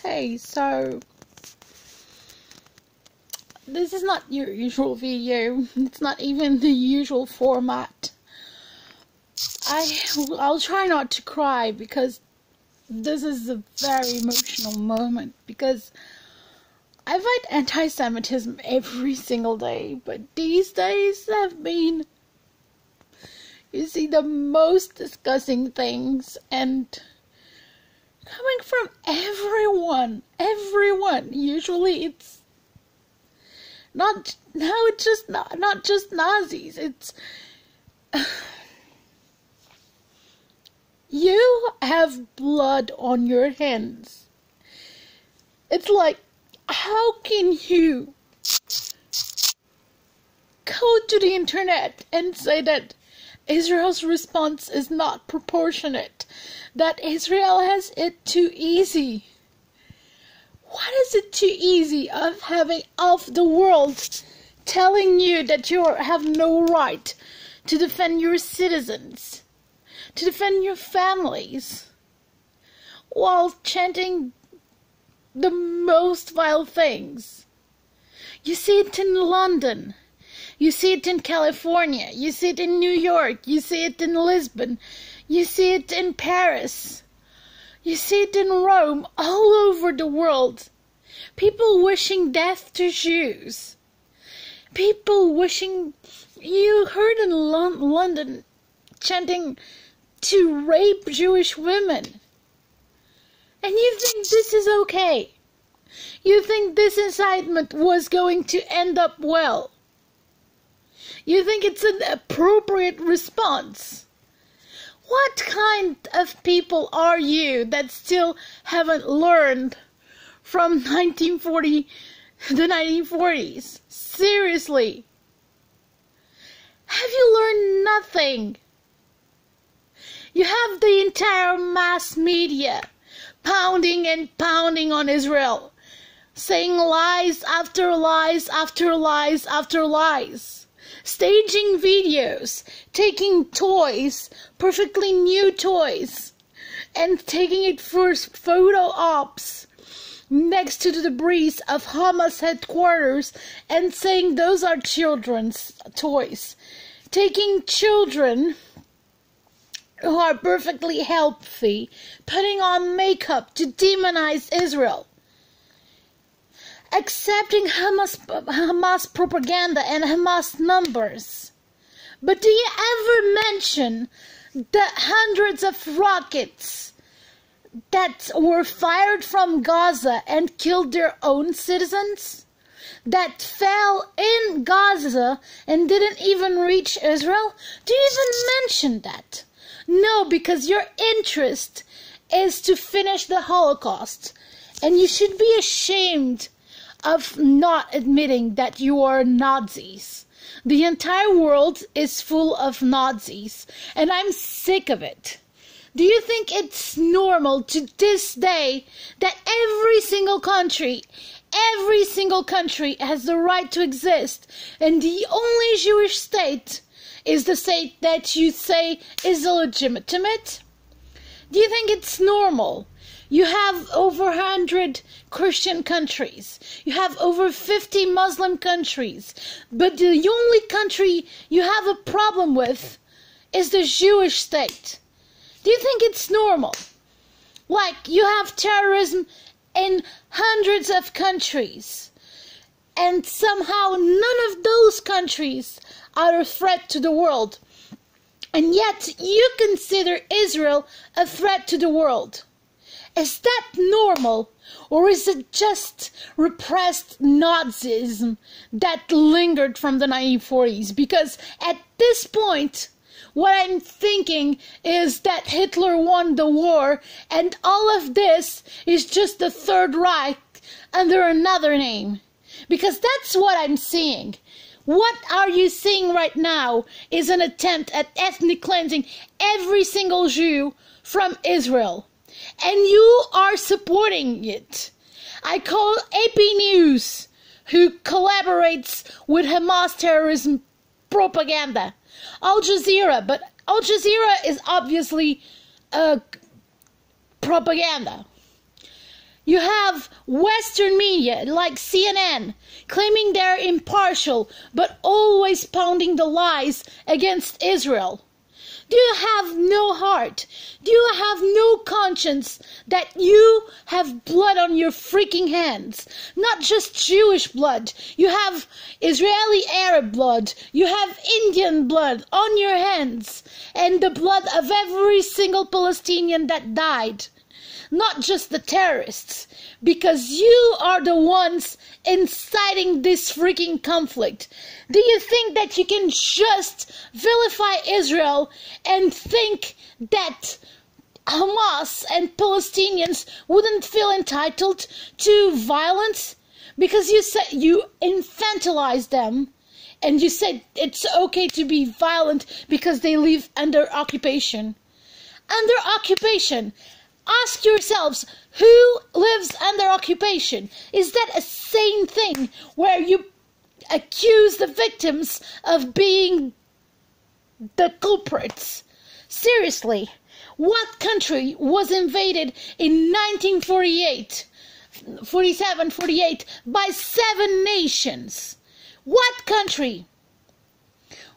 Hey, so this is not your usual video. It's not even the usual format. I'll try not to cry because this is a very emotional moment, because I fight anti-Semitism every single day, but these days have been, you see, the most disgusting things, and coming from everyone. Usually it's not just Nazis. It's you have blood on your hands. It's like, how can you go to the internet and say that Israel's response is not proportionate, that Israel has it too easy? What is it too easy of having the world telling you that you have no right to defend your citizens, to defend your families, while chanting the most vile things? You see it in London. You see it in California. You see it in New York. You see it in Lisbon. You see it in Paris. You see it in Rome, all over the world. People wishing death to Jews. People wishing... You heard in London chanting to rape Jewish women. And you think this is okay? You think this incitement was going to end up well? You think it's an appropriate response? What kind of people are you that still haven't learned from the 1940s? Seriously. Have you learned nothing? You have the entire mass media pounding and pounding on Israel, saying lies after lies after lies after lies. Staging videos, taking toys, perfectly new toys, and taking it for photo ops next to the debris of Hamas headquarters and saying those are children's toys. Taking children who are perfectly healthy, putting on makeup to demonize Israel. Accepting Hamas propaganda and Hamas numbers. But do you ever mention the hundreds of rockets that were fired from Gaza and killed their own citizens? That fell in Gaza and didn't even reach Israel? Do you even mention that? No, because your interest is to finish the Holocaust. And you should be ashamed of not admitting that you are Nazis. The entire world is full of Nazis, and I'm sick of it. Do you think it's normal to this day that every single country has the right to exist, and the only Jewish state is the state that you say is illegitimate? Do you think it's normal? You have over 100 Christian countries. You have over 50 Muslim countries. But the only country you have a problem with is the Jewish state. Do you think it's normal? Like, you have terrorism in hundreds of countries, and somehow none of those countries are a threat to the world. And yet you consider Israel a threat to the world. Is that normal, or is it just repressed Nazism that lingered from the 1940s? Because at this point, what I'm thinking is that Hitler won the war, and all of this is just the Third Reich under another name. Because that's what I'm seeing. What are you seeing right now is an attempt at ethnic cleansing every single Jew from Israel. And you are supporting it. I call AP News, who collaborates with Hamas terrorism propaganda, Al Jazeera, but Al Jazeera is obviously propaganda. You have Western media like CNN claiming they're impartial but always pounding the lies against Israel. Do you have no heart? Do you have no conscience that you have blood on your freaking hands? Not just Jewish blood. You have Israeli Arab blood. You have Indian blood on your hands. And the blood of every single Palestinian that died. Not just the terrorists. Because you are the ones inciting this freaking conflict. Do you think that you can just vilify Israel and think that Hamas and Palestinians wouldn't feel entitled to violence? Because you said you infantilized them and you said it's okay to be violent because they live under occupation. Under occupation. Ask yourselves, who lives under occupation? Is that a sane thing where you accuse the victims of being the culprits? Seriously, what country was invaded in 1948, 48 by 7 nations? What country?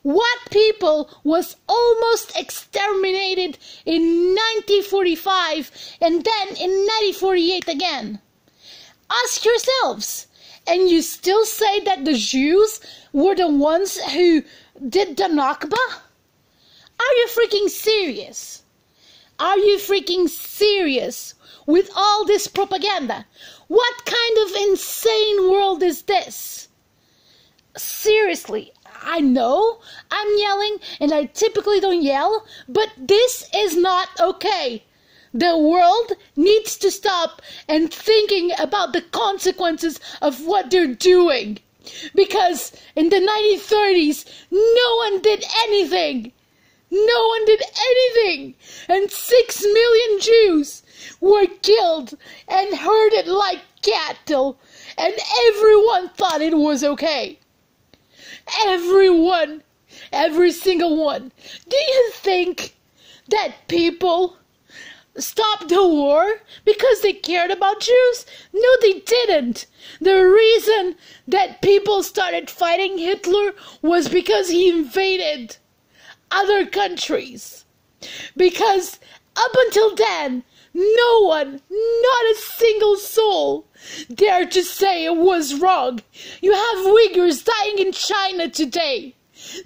What people was almost exterminated in 1945 and then in 1948 again? Ask yourselves. And you still say that the Jews were the ones who did the Nakba? Are you freaking serious? Are you freaking serious with all this propaganda? What kind of insane world is this? Seriously, I know I'm yelling and I typically don't yell, but this is not okay. The world needs to stop and thinking about the consequences of what they're doing. Because in the 1930s, no one did anything. No one did anything. And 6 million Jews were killed and herded like cattle. And everyone thought it was okay. Everyone. Every single one. Do you think that people stopped the war because they cared about Jews? No, they didn't. The reason that people started fighting Hitler was because he invaded other countries. Because up until then, no one, not a single soul, dared to say it was wrong. You have Uyghurs dying in China today.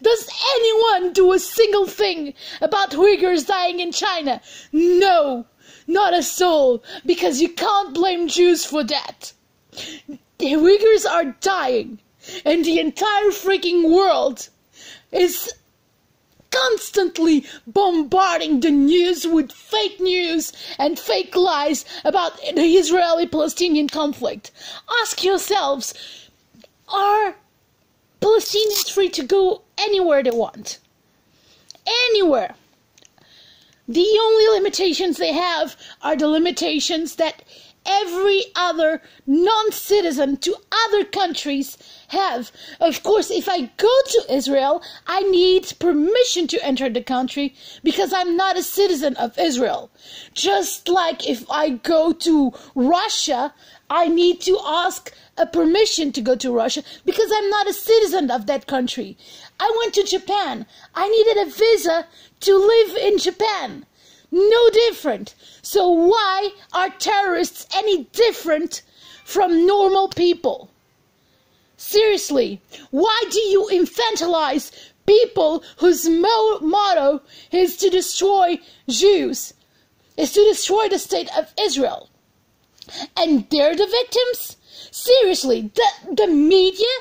Does anyone do a single thing about Uyghurs dying in China? No, not a soul, because you can't blame Jews for that. The Uyghurs are dying, and the entire freaking world is constantly bombarding the news with fake news and fake lies about the Israeli-Palestinian conflict. Ask yourselves, are Palestinians free to go anywhere they want? Anywhere. The only limitations they have are the limitations that every other non-citizen to other countries have. Of course, if I go to Israel, I need permission to enter the country because I'm not a citizen of Israel. Just like if I go to Russia, I need to ask a permission to go to Russia because I'm not a citizen of that country. I went to Japan. I needed a visa to live in Japan. No different. So why are terrorists any different from normal people? Seriously, why do you infantilize people whose motto is to destroy Jews, is to destroy the state of Israel? And they're the victims? Seriously, the media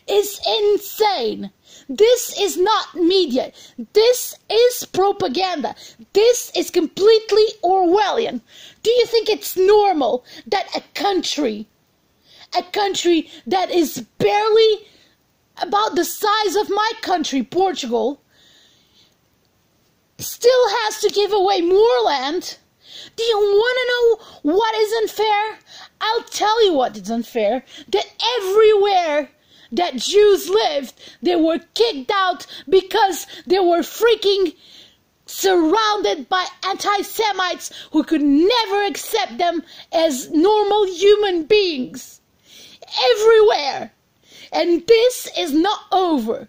is insane. This is not media. This is propaganda. This is completely Orwellian. Do you think it's normal that a country that is barely about the size of my country, Portugal, still has to give away more land? Do you want to know what is unfair? I'll tell you what is unfair. That everywhere that Jews lived, they were kicked out because they were freaking surrounded by anti-Semites who could never accept them as normal human beings. Everywhere. And this is not over.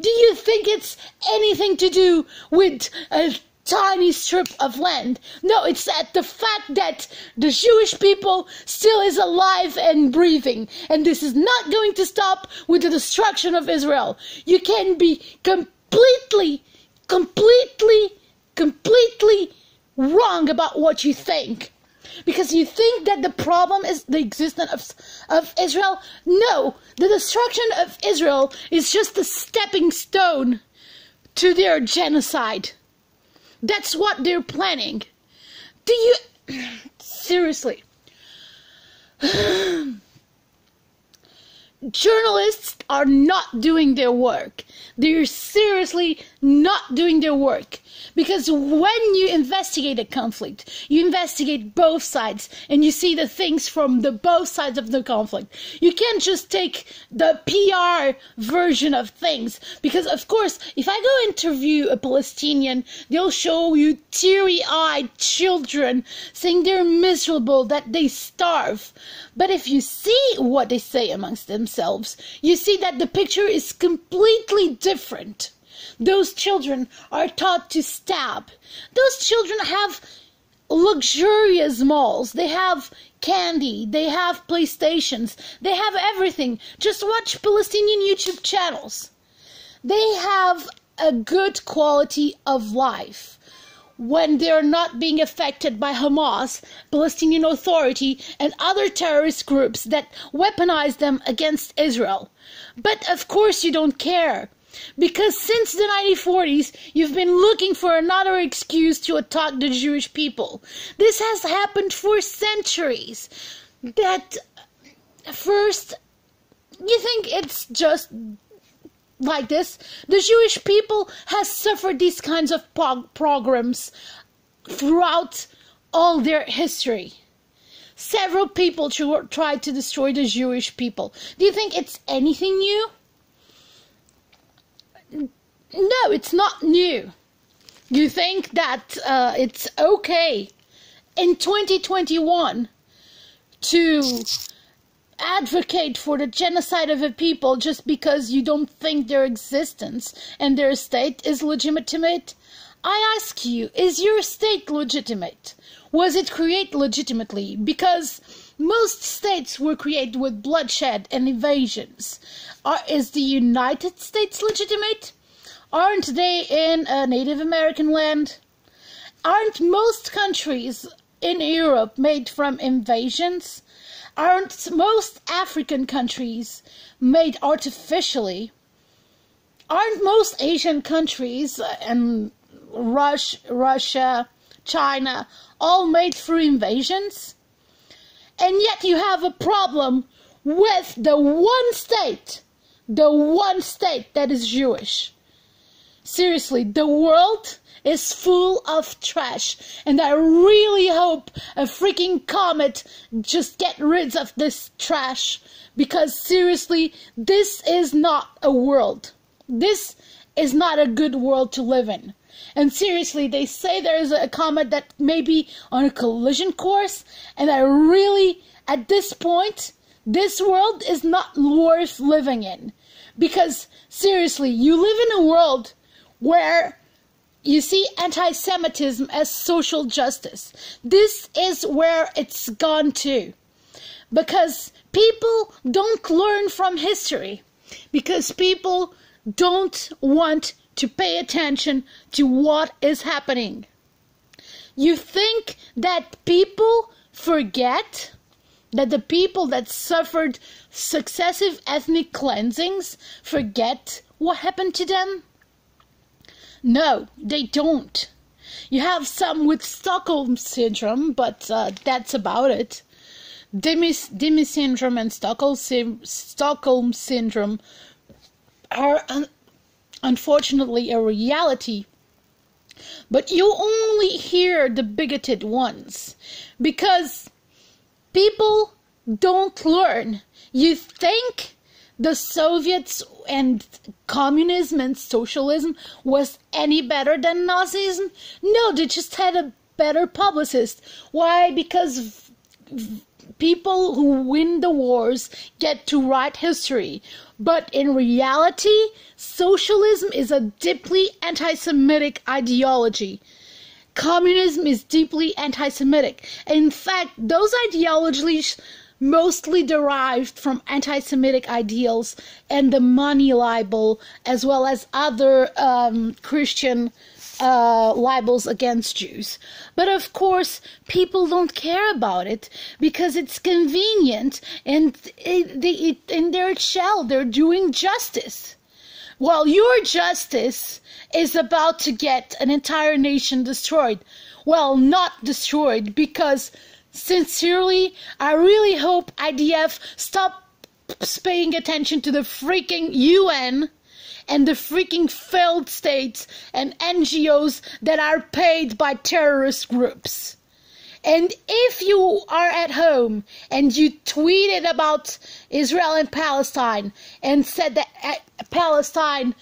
Do you think it's anything to do with a tiny strip of land? No, it's at the fact that the Jewish people still is alive and breathing, and this is not going to stop with the destruction of Israel. You can be completely wrong about what you think. Because you think that the problem is the existence of Israel. No, the destruction of Israel is just a stepping stone to their genocide. That's what they're planning. Do you... Seriously. Journalists are not doing their work. They're seriously not doing their work. Because when you investigate a conflict, you investigate both sides and you see the things from the both sides of the conflict. You can't just take the PR version of things. Because, of course, if I go interview a Palestinian, they'll show you teary-eyed children saying they're miserable, that they starve. But if you see what they say amongst themselves, you see that the picture is completely different. Those children are taught to stab. Those children have luxurious malls. They have candy. They have PlayStations. They have everything. Just watch Palestinian YouTube channels. They have a good quality of life when they're not being affected by Hamas, Palestinian Authority, and other terrorist groups that weaponize them against Israel. But of course you don't care. Because since the 1940s, you've been looking for another excuse to attack the Jewish people. This has happened for centuries. That first, you think it's just like this? The Jewish people has suffered these kinds of pogroms throughout all their history. Several people tried to destroy the Jewish people. Do you think it's anything new? No, it's not new. You think that it's okay in 2021 to advocate for the genocide of a people just because you don't think their existence and their state is legitimate? I ask you, is your state legitimate? Was it created legitimately? Because most states were created with bloodshed and invasions. Is the United States legitimate? Aren't they in a Native American land? Aren't most countries in Europe made from invasions? Aren't most African countries made artificially? Aren't most Asian countries and Russia, China, all made through invasions? And yet you have a problem with the one state that is Jewish. Seriously, the world is full of trash, and I really hope a freaking comet just get rid of this trash, because seriously, this is not a world. This is not a good world to live in. And seriously, they say there is a comet that may be on a collision course, and I really, at this point, this world is not worth living in. Because seriously, you live in a world where you see anti-Semitism as social justice. This is where it's gone to. Because people don't learn from history. Because people don't want to pay attention to what is happening. You think that people forget that the people that suffered successive ethnic cleansings forget what happened to them? No, they don't. You have some with Stockholm Syndrome, but that's about it. Demi Syndrome and Stockholm Syndrome are unfortunately a reality. But you only hear the bigoted ones. Because people don't learn. You think the Soviets and communism and socialism was any better than Nazism? No, they just had a better publicist. Why? Because people who win the wars get to write history. But in reality, socialism is a deeply anti-Semitic ideology. Communism is deeply anti-Semitic. In fact, those ideologies mostly derived from anti-Semitic ideals and the money libel, as well as other Christian libels against Jews. But of course, people don't care about it because it's convenient, and in their shell, they're doing justice. While your justice is about to get an entire nation destroyed. Well, not destroyed, because sincerely, I really hope IDF stops paying attention to the freaking UN and the freaking failed states and NGOs that are paid by terrorist groups. And if you are at home and you tweeted about Israel and Palestine and said that Palestine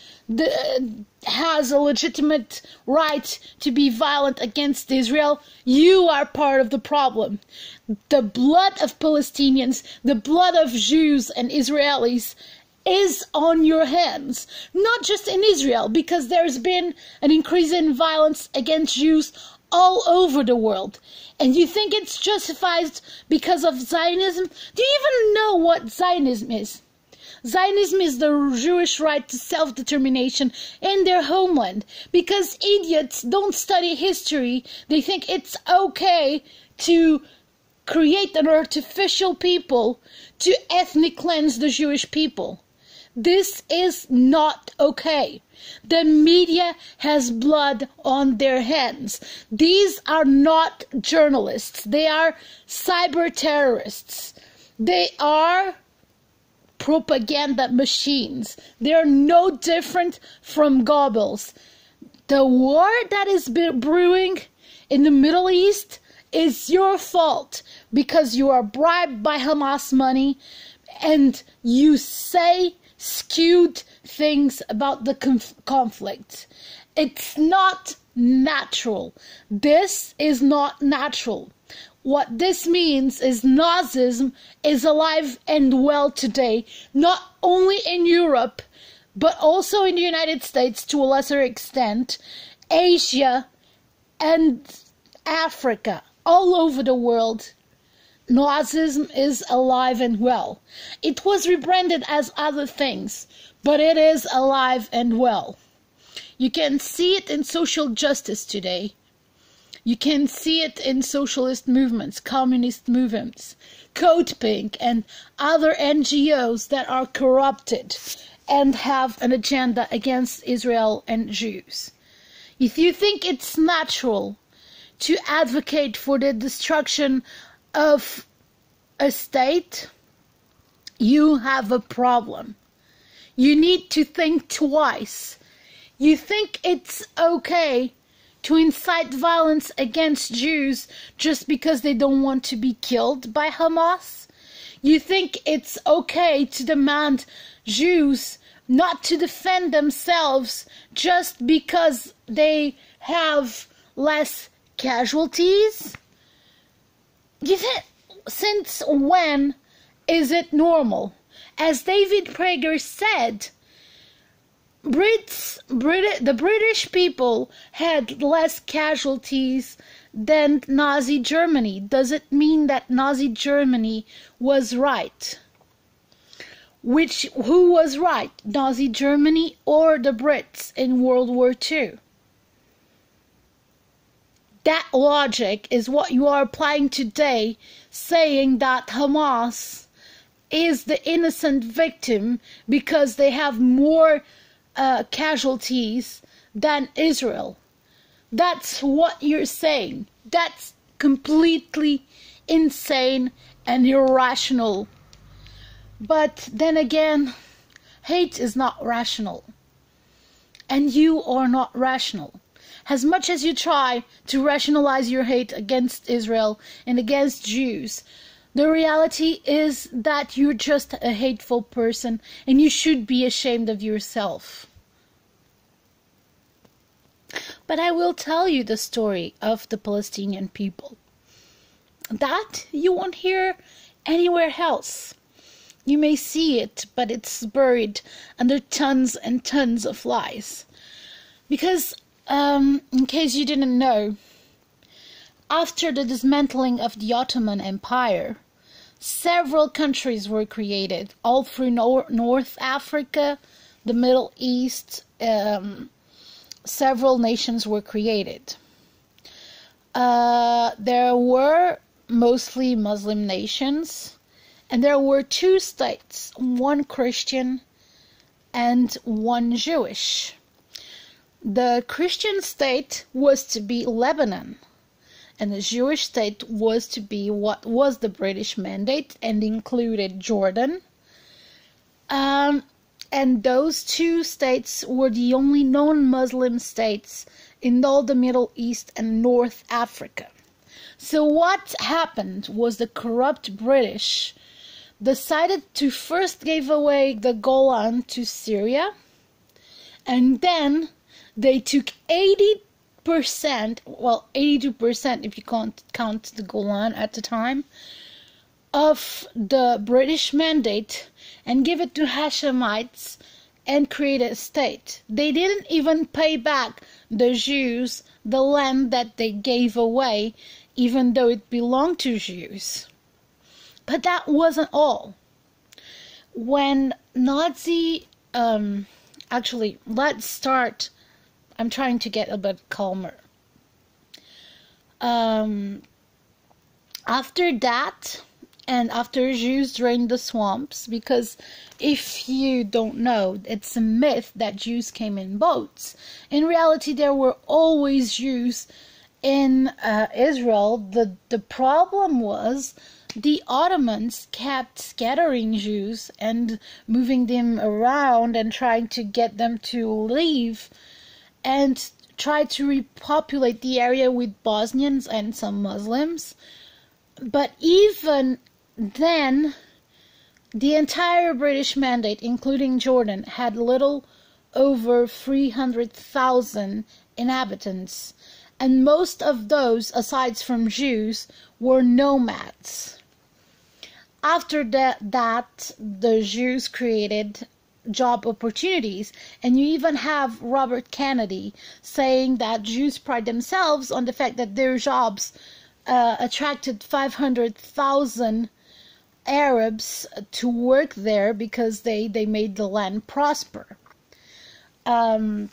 has a legitimate right to be violent against Israel, you are part of the problem. The blood of Palestinians, the blood of Jews and Israelis is on your hands. Not just in Israel, because there's been an increase in violence against Jews all over the world. And you think it's justified because of Zionism? Do you even know what Zionism is? Zionism is the Jewish right to self-determination in their homeland. Because idiots don't study history, they think it's okay to create an artificial people to ethnic cleanse the Jewish people. This is not okay. The media has blood on their hands. These are not journalists. They are cyber terrorists. They are propaganda machines. They are no different from Goebbels. The war that is brewing in the Middle East is your fault because you are bribed by Hamas money and you say skewed things about the conflict. It's not natural. This is not natural. What this means is Nazism is alive and well today, not only in Europe, but also in the United States to a lesser extent, Asia and Africa, all over the world. Nazism is alive and well. It was rebranded as other things, but it is alive and well. You can see it in social justice today. You can see it in socialist movements, communist movements, Code Pink, and other NGOs that are corrupted and have an agenda against Israel and Jews. If you think it's natural to advocate for the destruction of a state, you have a problem. You need to think twice. You think it's okay to incite violence against Jews just because they don't want to be killed by Hamas? You think it's okay to demand Jews not to defend themselves just because they have less casualties? Since when is it normal? As David Prager said, the British people had less casualties than Nazi Germany. Does it mean that Nazi Germany was right? Who was right, Nazi Germany or the Brits in World War II? That logic is what you are applying today, saying that Hamas is the innocent victim because they have more casualties than Israel. That's what you're saying. That's completely insane and irrational. But then again, hate is not rational. And you are not rational. As much as you try to rationalize your hate against Israel and against Jews, The reality is that you're just a hateful person and you should be ashamed of yourself. But I will tell you the story of the Palestinian people. That you won't hear anywhere else. You may see it, but it's buried under tons and tons of lies. Because, in case you didn't know, after the dismantling of the Ottoman Empire, several countries were created, all through North Africa, the Middle East. Several nations were created. There were mostly Muslim nations, and there were two states, one Christian and one Jewish. The Christian state was to be Lebanon, and the Jewish state was to be what was the British Mandate and included Jordan. And those two states were the only non-Muslim states in all the Middle East and North Africa. So what happened was the corrupt British decided to first give away the Golan to Syria, and then they took 80%, well 82% if you can't count the Golan at the time, of the British Mandate and give it to Hashemites and create a state. They didn't even pay back the Jews the land that they gave away, even though it belonged to Jews. But that wasn't all. When actually, let's start. I'm trying to get a bit calmer. After that, and after Jews drained the swamps, because if you don't know, it's a myth that Jews came in boats. In reality, there were always Jews in Israel. The problem was the Ottomans kept scattering Jews and moving them around and trying to get them to leave and try to repopulate the area with Bosnians and some Muslims. But even then, the entire British Mandate, including Jordan, had little over 300,000 inhabitants, and most of those, aside from Jews, were nomads. After that, the Jews created job opportunities, and you even have Robert Kennedy saying that Jews pride themselves on the fact that their jobs attracted 500,000 Arabs to work there because they made the land prosper. And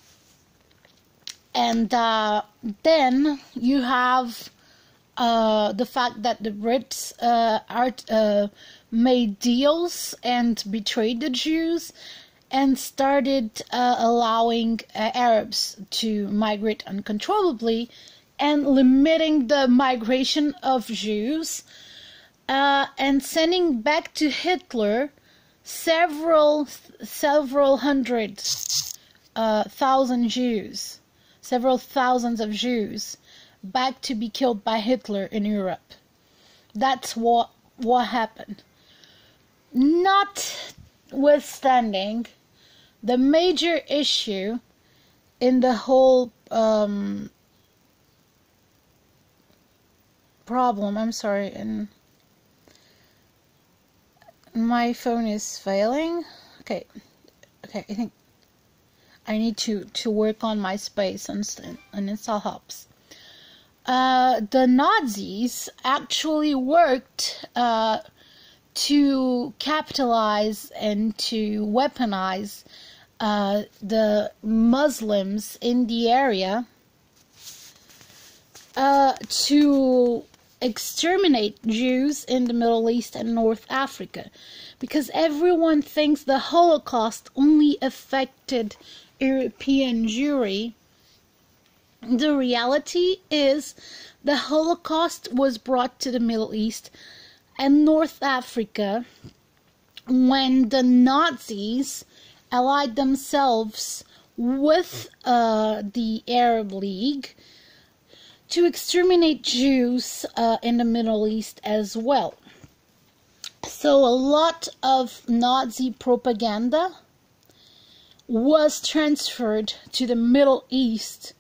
then you have the fact that the Brits made deals and betrayed the Jews and started allowing Arabs to migrate uncontrollably and limiting the migration of Jews, and sending back to Hitler several hundred thousand Jews, several thousands of Jews, back to be killed by Hitler in Europe. That's what happened. Notwithstanding, the major issue in the whole problem, I'm sorry, and my phone is failing. Okay, I think I need to work on my space and install helps. The Nazis actually worked to capitalize and to weaponize the Muslims in the area to exterminate Jews in the Middle East and North Africa, because everyone thinks the Holocaust only affected European Jewry. The reality is the Holocaust was brought to the Middle East and North Africa when the Nazis allied themselves with the Arab League to exterminate Jews in the Middle East as well. So a lot of Nazi propaganda was transferred to the Middle East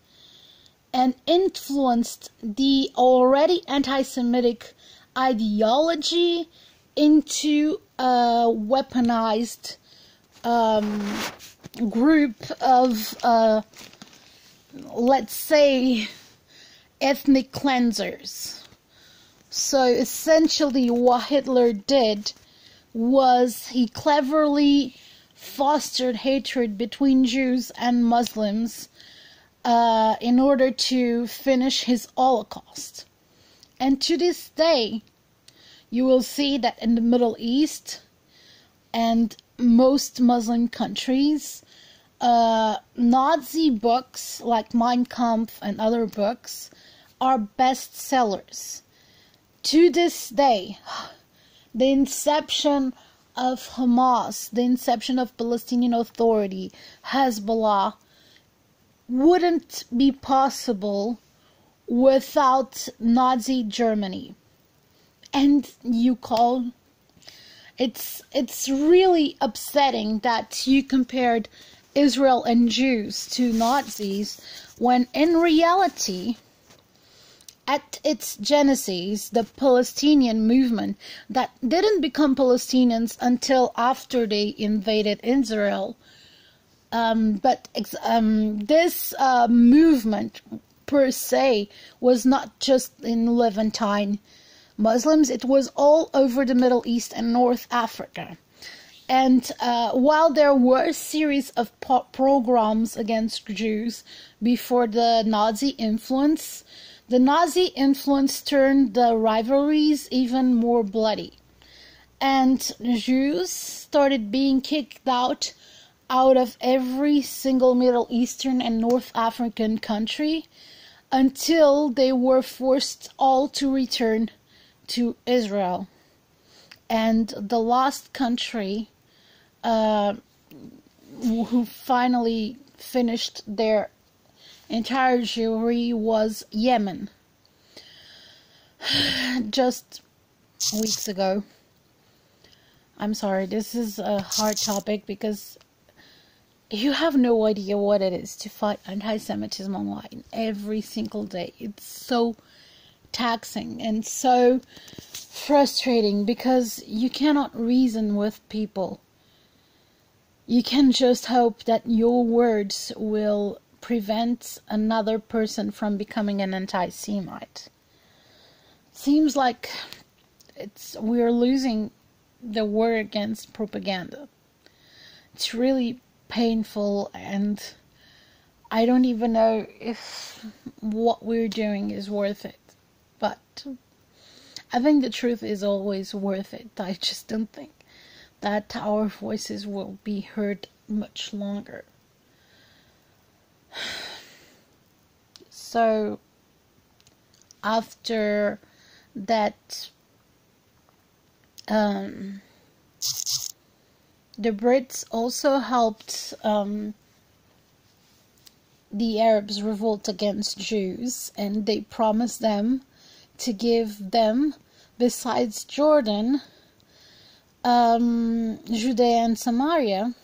and influenced the already anti-Semitic ideology into a weaponized group of, let's say, ethnic cleansers. So essentially what Hitler did was he cleverly fostered hatred between Jews and Muslims in order to finish his Holocaust. And to this day, you will see that in the Middle East and most Muslim countries, Nazi books like Mein Kampf and other books are bestsellers. To this day, the inception of Hamas, the inception of Palestinian Authority, Hezbollah, wouldn't be possible without Nazi Germany. And it's really upsetting that you compared Israel and Jews to Nazis, when in reality, at its genesis, the Palestinian movement that didn't become Palestinians until after they invaded Israel, but this movement per se was not just in Levantine Muslims, it was all over the Middle East and North Africa. And while there were a series of pogroms against Jews before the Nazi influence turned the rivalries even more bloody. And Jews started being kicked out of every single Middle Eastern and North African country until they were forced all to return to Israel. And the last country who finally finished their entire Jewry was Yemen. Just weeks ago. I'm sorry, this is a hard topic because you have no idea what it is to fight anti-Semitism online every single day. It's so taxing and so frustrating because you cannot reason with people. You can just hope that your words will prevent another person from becoming an anti-Semite. Seems like we're losing the war against propaganda. It's really painful, and I don't even know if what we're doing is worth it. But I think the truth is always worth it. I just don't think that our voices will be heard much longer. So after that, the Brits also helped the Arabs revolt against Jews, and they promised them to give them, besides Jordan, Judea and Samaria,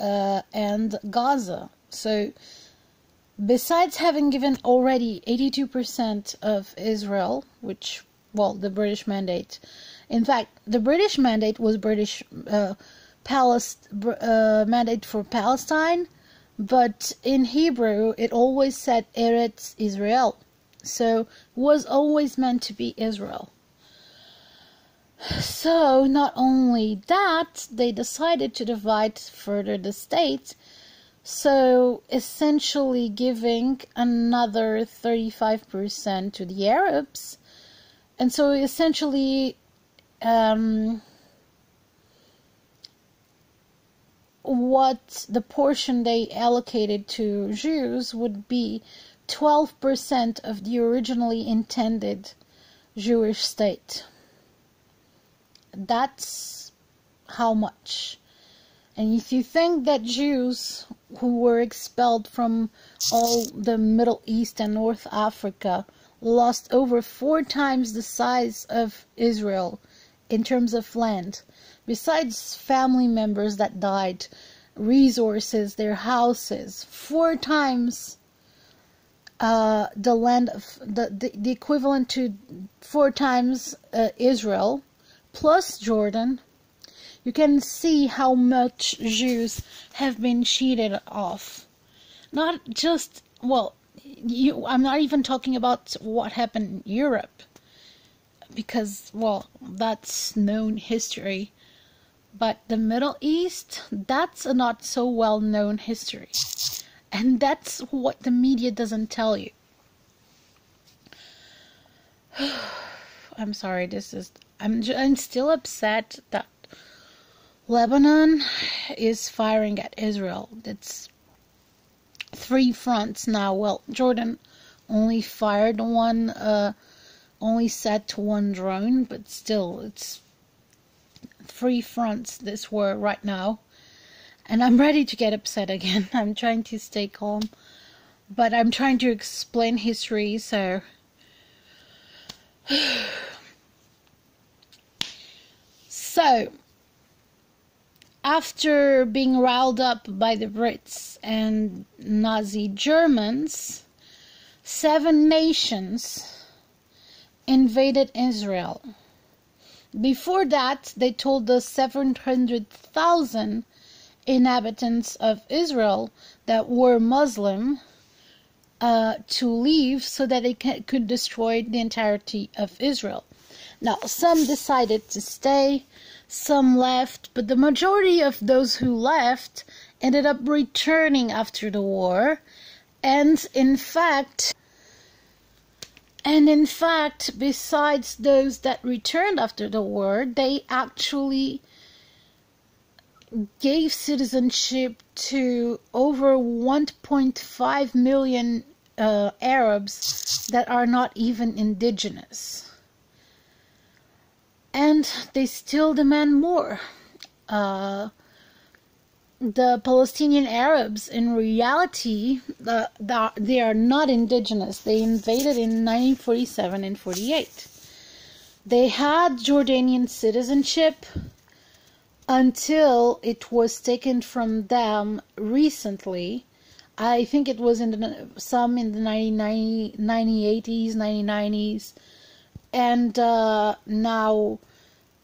and Gaza. So besides having given already 82% of Israel, which, well, the British mandate, in fact, the British mandate was British mandate for Palestine, but in Hebrew it always said Eretz Israel, so it was always meant to be Israel. So not only that, they decided to divide further the state, so essentially giving another 35% to the Arabs, and so essentially what the portion they allocated to Jews would be 12% of the originally intended Jewish state. That's how much. And if you think that Jews who were expelled from all the Middle East and North Africa lost over 4 times the size of Israel in terms of land. Besides family members that died, resources, their houses, 4 times the land of the equivalent to 4 times Israel plus Jordan. You can see how much Jews have been cheated off. Not just, well, I'm not even talking about what happened in Europe, because, well, that's known history. But the Middle East, that's a not so well known history. And that's what the media doesn't tell you. I'm sorry, I'm still upset that Lebanon is firing at Israel. It's 3 fronts now. Well, Jordan only fired one, only set 1 drone, but still, it's 3 fronts this war right now. And I'm ready to get upset again. I'm trying to stay calm, but I'm trying to explain history, so... So, after being riled up by the Brits and Nazi Germans, 7 nations invaded Israel. Before that, they told the 700,000 inhabitants of Israel that were Muslim to leave so that they could destroy the entirety of Israel. Now, some decided to stay, some left, but the majority of those who left ended up returning after the war, and in fact, besides those that returned after the war, they actually gave citizenship to over 1.5 million Arabs that are not even indigenous. And they still demand more. The Palestinian Arabs, in reality, they are not indigenous. They invaded in 1947 and 48. They had Jordanian citizenship until it was taken from them recently. I think it was some in the 1980s, 1990s, and now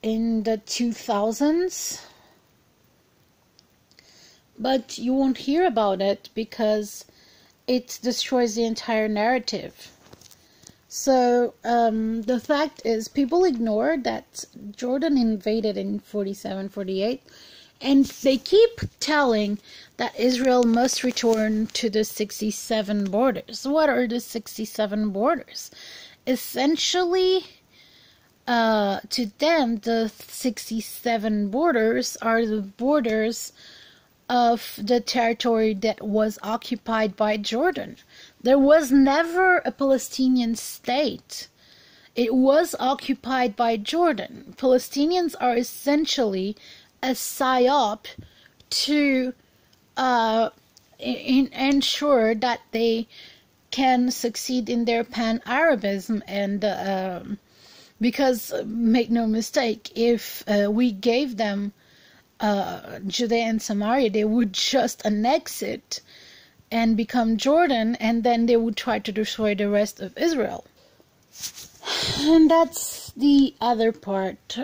in the 2000s. But you won't hear about it because it destroys the entire narrative. So, the fact is, people ignore that Jordan invaded in 47, 48, and they keep telling that Israel must return to the 67 borders. What are the 67 borders? Essentially, to them, the 67 borders are the borders of the territory that was occupied by Jordan. There was never a Palestinian state. It was occupied by Jordan. Palestinians are essentially a psyop to ensure that they can succeed in their pan-Arabism, and because, make no mistake, if we gave them Judea and Samaria, they would just annex it and become Jordan, and then they would try to destroy the rest of Israel. And that's the other part.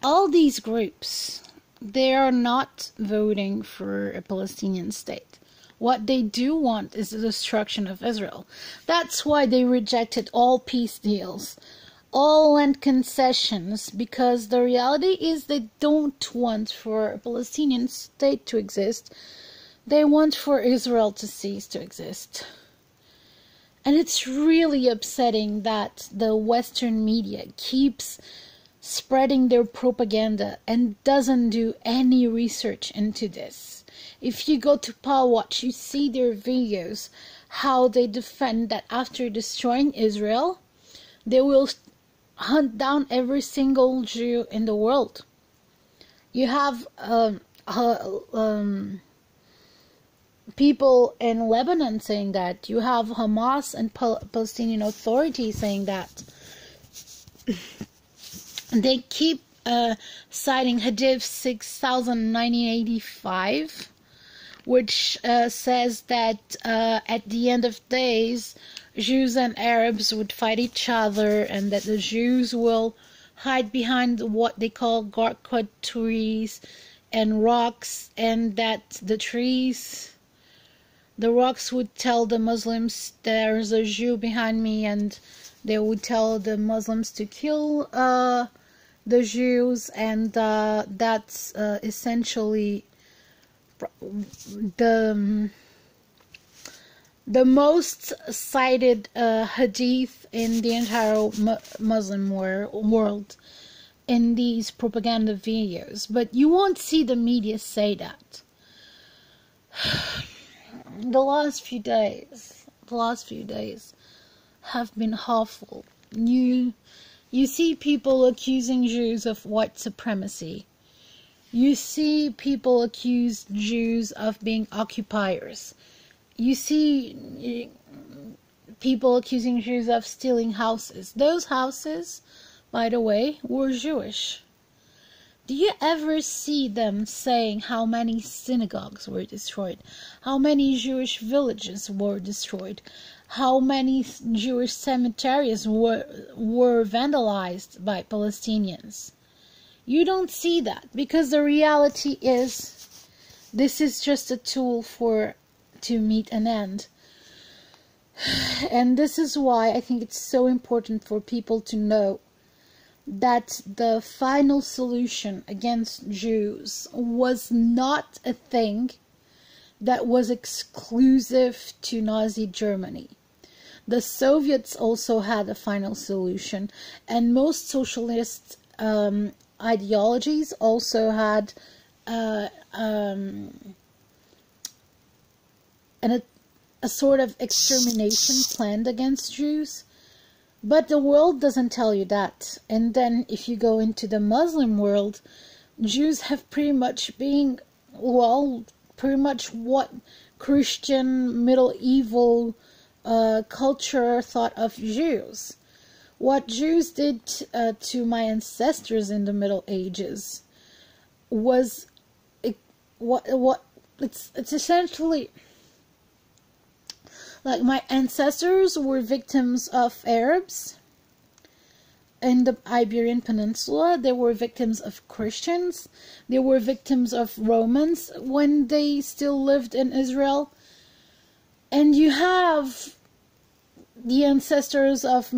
All these groups, they are not voting for a Palestinian state. What they do want is the destruction of Israel. That's why they rejected all peace deals, all land concessions, because the reality is they don't want for a Palestinian state to exist. They want for Israel to cease to exist. And it's really upsetting that the Western media keeps spreading their propaganda and doesn't do any research into this. If you go to PalWatch, you see their videos, how they defend that after destroying Israel, they will hunt down every single Jew in the world. You have people in Lebanon saying that. You have Hamas and Palestinian Authority saying that. they keep citing Hadith 6,985, which says that at the end of days, Jews and Arabs would fight each other, and that the Jews will hide behind what they call garkot trees and rocks, and that the rocks would tell the Muslims there's a Jew behind me, and they would tell the Muslims to kill the Jews, and that's essentially the most cited hadith in the entire Muslim world in these propaganda videos. But you won't see the media say that. The last few days have been awful. You see people accusing Jews of white supremacy. You see people accuse Jews of being occupiers. You see people accusing Jews of stealing houses. Those houses, by the way, were Jewish. Do you ever see them saying how many synagogues were destroyed? How many Jewish villages were destroyed? How many Jewish cemeteries were vandalized by Palestinians? You don't see that, because the reality is this is just a tool to meet an end. And this is why I think it's so important for people to know that the final solution against Jews was not a thing that was exclusive to Nazi Germany. The Soviets also had a final solution, and most socialist ideologies also had a sort of extermination planned against Jews. But the world doesn't tell you that. And then if you go into the Muslim world, Jews have pretty much been, well, pretty much what Christian medieval culture thought of Jews. What Jews did to my ancestors in the Middle Ages was it's essentially like my ancestors were victims of Arabs in the Iberian Peninsula. They were victims of Christians. They were victims of Romans when they still lived in Israel. And you have the ancestors of